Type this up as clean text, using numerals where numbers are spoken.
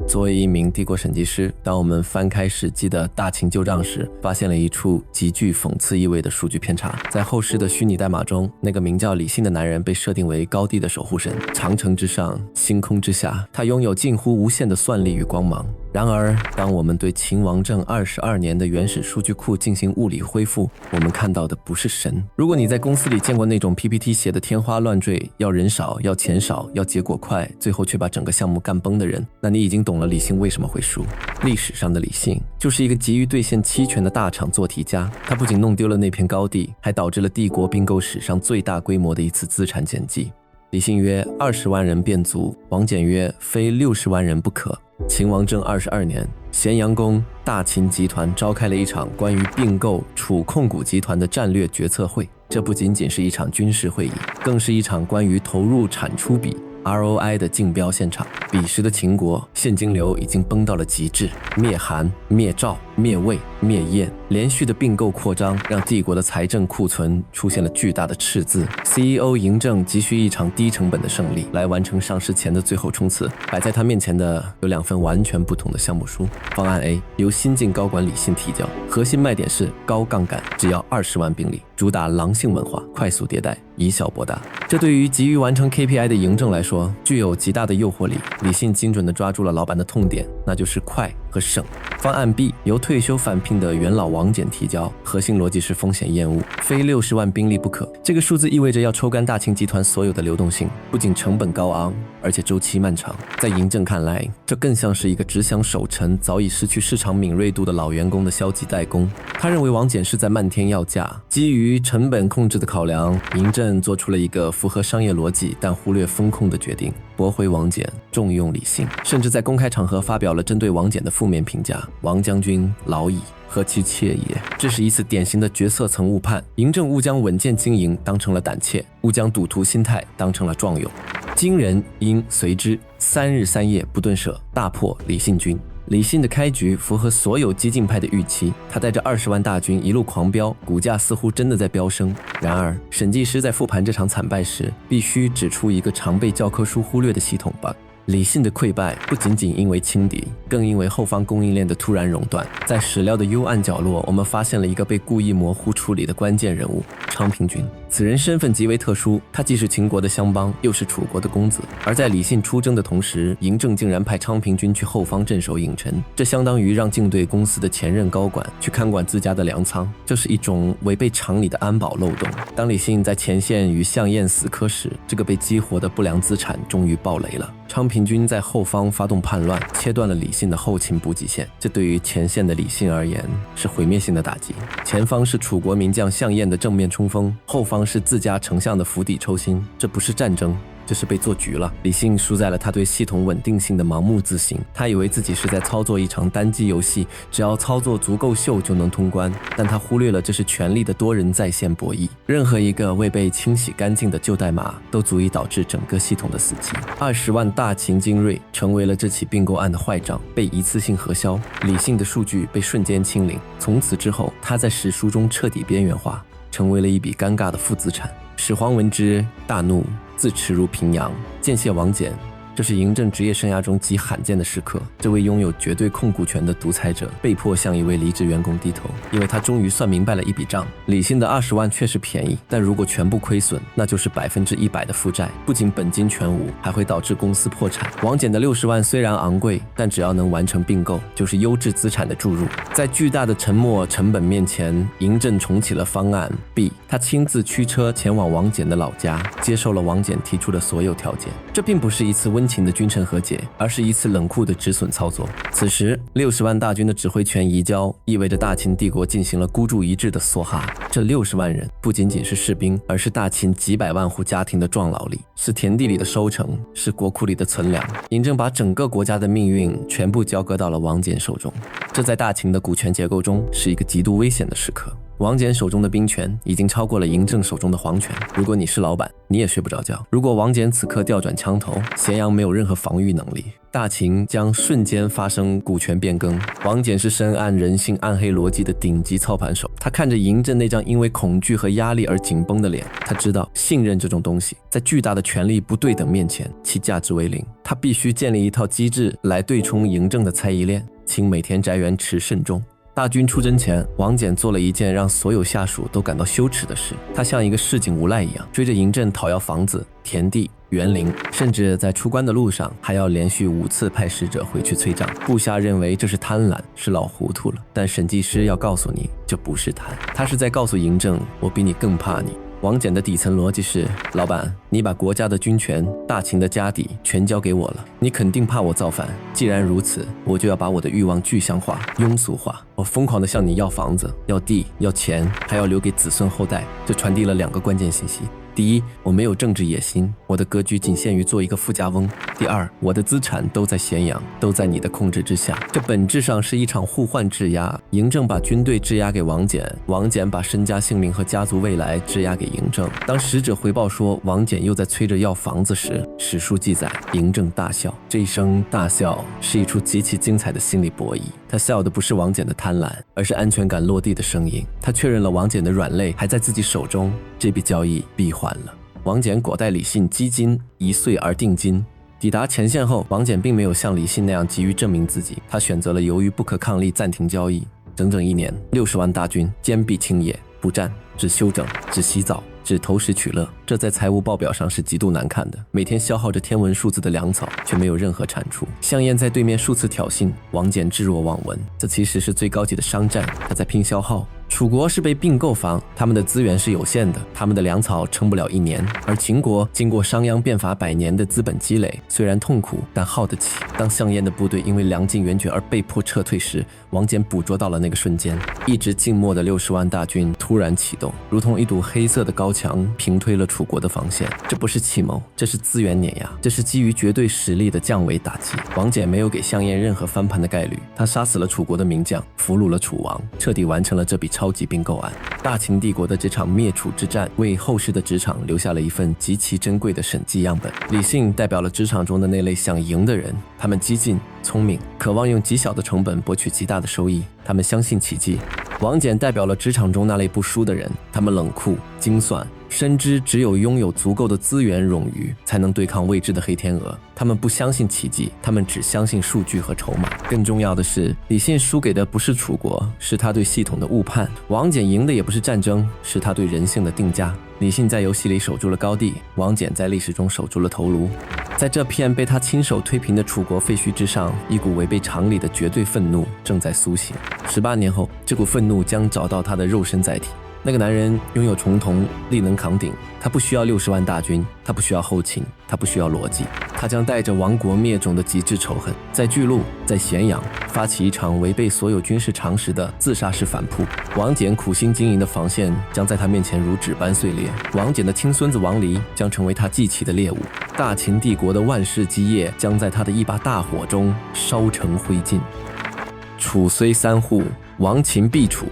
作为一名帝国审计师，当我们翻开史记的大秦旧账时，发现了一处极具讽刺意味的数据偏差。在后世的虚拟代码中，那个名叫李信的男人被设定为高地的守护神，长城之上，星空之下，他拥有近乎无限的算力与光芒。然而，当我们对秦王政22年的原始数据库进行物理恢复，我们看到的不是神。如果你在公司里见过那种 PPT 写的天花乱坠，要人少，要钱少，要结果快，最后却把整个项目干崩的人，那你已经懂了李信为什么会输。历史上的李信就是一个急于兑现期权的大厂做题家，他不仅弄丢了那片高地，还导致了帝国并购史上最大规模的一次资产减记。李信曰20万人便足，王翦曰非60万人不可。秦王政22年，咸阳宫大秦集团召开了一场关于并购楚控股集团的战略决策会。这不仅仅是一场军事会议，更是一场关于投入产出比 ROI 的竞标现场。彼时的秦国现金流已经崩到了极致，灭韩、灭赵、灭魏、灭燕，连续的并购扩张让帝国的财政库存出现了巨大的赤字。CEO 嬴政急需一场低成本的胜利来完成上市前的最后冲刺。摆在他面前的有2份完全不同的项目书。方案 A 由新晋高管李信提交，核心卖点是高杠杆，只要20万兵力，主打狼性文化，快速迭代，以小博大。这对于急于完成 KPI 的嬴政来说具有极大的诱惑力。李信精准地抓住了老板的痛点，那就是快和省。方案 B 由退休返聘的元老王翦提交，核心逻辑是风险厌恶，非60万兵力不可。这个数字意味着要抽干大秦集团所有的流动性，不仅成本高昂，而且周期漫长。在嬴政看来，这更像是一个只想守成、早已失去市场敏锐度的老员工的消极怠工。他认为王翦是在漫天要价。基于成本控制的考量，嬴政做出了一个符合商业逻辑但忽略风控的决定，驳回王翦，重用李信，甚至在公开场合发表了针对王翦的负面评价。王将军老矣，何其怯也。这是一次典型的决策层误判。嬴政误将稳健经营当成了胆怯，误将赌徒心态当成了壮勇。金人因随之3日3夜不顿舍，大破李信军。李信的开局符合所有激进派的预期，他带着20万大军一路狂飙，股价似乎真的在飙升。然而，审计师在复盘这场惨败时，必须指出一个常被教科书忽略的系统 bug。李信的溃败不仅仅因为轻敌，更因为后方供应链的突然熔断。在史料的幽暗角落，我们发现了一个被故意模糊处理的关键人物——昌平君。此人身份极为特殊，他既是秦国的乡邦，又是楚国的公子。而在李信出征的同时，嬴政竟然派昌平君去后方镇守郢城，这相当于让竞对公司的前任高管去看管自家的粮仓，这是一种违背常理的安保漏洞。当李信在前线与项燕死磕时，这个被激活的不良资产终于爆雷了。昌平君在后方发动叛乱，切断了李信的后勤补给线，这对于前线的李信而言是毁灭性的打击。前方是楚国名将项燕的正面冲锋，后方是自家丞相的釜底抽薪，这不是战争，这是被做局了。李信输在了他对系统稳定性的盲目自信，他以为自己是在操作一场单机游戏，只要操作足够秀就能通关，但他忽略了这是权力的多人在线博弈。任何一个未被清洗干净的旧代码都足以导致整个系统的死机。20万大秦精锐成为了这起并购案的坏账，被一次性核销，李信的数据被瞬间清零。从此之后，他在史书中彻底边缘化，成为了一笔尴尬的负资产。始皇闻之大怒，自持如平阳，见谢王翦。这是嬴政职业生涯中极罕见的时刻，这位拥有绝对控股权的独裁者被迫向一位离职员工低头，因为他终于算明白了一笔账。李信的20万确实便宜，但如果全部亏损，那就是100%的负债，不仅本金全无，还会导致公司破产。王翦的60万虽然昂贵，但只要能完成并购，就是优质资产的注入。在巨大的沉没成本面前，嬴政重启了方案 B， 他亲自驱车前往王翦的老家，接受了王翦提出的所有条件。这并不是一次温情的君臣和解，而是一次冷酷的止损操作。此时60万大军的指挥权移交，意味着大秦帝国进行了孤注一掷的梭哈。这60万人不仅仅是士兵，而是大秦几百万户家庭的壮劳力，是田地里的收成，是国库里的存粮。嬴政把整个国家的命运全部交割到了王翦手中，这在大秦的股权结构中是一个极度危险的时刻。王翦手中的兵权已经超过了嬴政手中的皇权，如果你是老板，你也睡不着觉。如果王翦此刻调转枪头，咸阳没有任何防御能力。大秦将瞬间发生股权变更。王翦是深谙人性暗黑逻辑的顶级操盘手，他看着嬴政那张因为恐惧和压力而紧绷的脸，他知道信任这种东西在巨大的权力不对等面前其价值为零，他必须建立一套机制来对冲嬴政的猜疑链，请每田宅元持慎重。大军出征前，王翦做了一件让所有下属都感到羞耻的事，他像一个市井无赖一样追着嬴政讨要房子、田地、园林，甚至在出关的路上还要连续5次派使者回去催账。部下认为这是贪婪，是老糊涂了，但审计师要告诉你，这不是贪，他是在告诉嬴政，我比你更怕你。王翦的底层逻辑是，老板，你把国家的军权、大秦的家底全交给我了，你肯定怕我造反，既然如此，我就要把我的欲望具象化、庸俗化，我疯狂地向你要房子、要地、要钱，还要留给子孙后代。这传递了2个关键信息。第一，我没有政治野心，我的格局仅限于做一个富家翁。第二，我的资产都在咸阳，都在你的控制之下。这本质上是一场互换质押，嬴政把军队质押给王翦，王翦把身家性命和家族未来质押给嬴政。当使者回报说王翦又在催着要房子时，史书记载嬴政大笑。这一声大笑是一出极其精彩的心理博弈，他笑的不是王翦的贪婪，而是安全感落地的声音。他确认了王翦的软肋还在自己手中，这笔交易闭环了。王翦果带李信击金，一岁而定金。抵达前线后，王翦并没有像李信那样急于证明自己，他选择了由于不可抗力暂停交易。整整1年，60万大军坚壁清野，不战，只休整，只洗澡，只投石取乐，这在财务报表上是极度难看的。每天消耗着天文数字的粮草，却没有任何产出。项燕在对面数次挑衅，王翦置若罔闻。这其实是最高级的商战，他在拼消耗。楚国是被并购方，他们的资源是有限的，他们的粮草撑不了1年，而秦国经过商鞅变法100年的资本积累，虽然痛苦，但耗得起。当项燕的部队因为粮尽援绝而被迫撤退时，王翦捕捉到了那个瞬间，一直静默的60万大军突然启动，如同一堵黑色的高墙，平推了楚国的防线。这不是计谋，这是资源碾压，这是基于绝对实力的降维打击。王翦没有给项燕任何翻盘的概率，他杀死了楚国的名将，俘虏了楚王，彻底完成了这笔超级并购案。大秦帝国的这场灭楚之战，为后世的职场留下了一份极其珍贵的审计样本。李信代表了职场中的那类想赢的人，他们激进、聪明，渴望用极小的成本博取极大的收益，他们相信奇迹。王翦代表了职场中那类不输的人，他们冷酷、精算，深知只有拥有足够的资源冗余，才能对抗未知的黑天鹅。他们不相信奇迹，他们只相信数据和筹码。更重要的是，李信输给的不是楚国，是他对系统的误判；王翦赢的也不是战争，是他对人性的定价。李信在游戏里守住了高地，王翦在历史中守住了头颅。在这片被他亲手推平的楚国废墟之上，一股违背常理的绝对愤怒正在苏醒。18年后，这股愤怒将找到他的肉身载体。那个男人拥有重瞳，力能扛鼎，他不需要60万大军，他不需要后勤，他不需要逻辑，他将带着亡国灭种的极致仇恨，在巨鹿，在咸阳发起一场违背所有军事常识的自杀式反扑。王翦苦心经营的防线将在他面前如纸般碎裂，王翦的亲孙子王离将成为他祭旗的猎物，大秦帝国的万世基业将在他的一把大火中烧成灰烬。楚虽三户，亡秦必楚。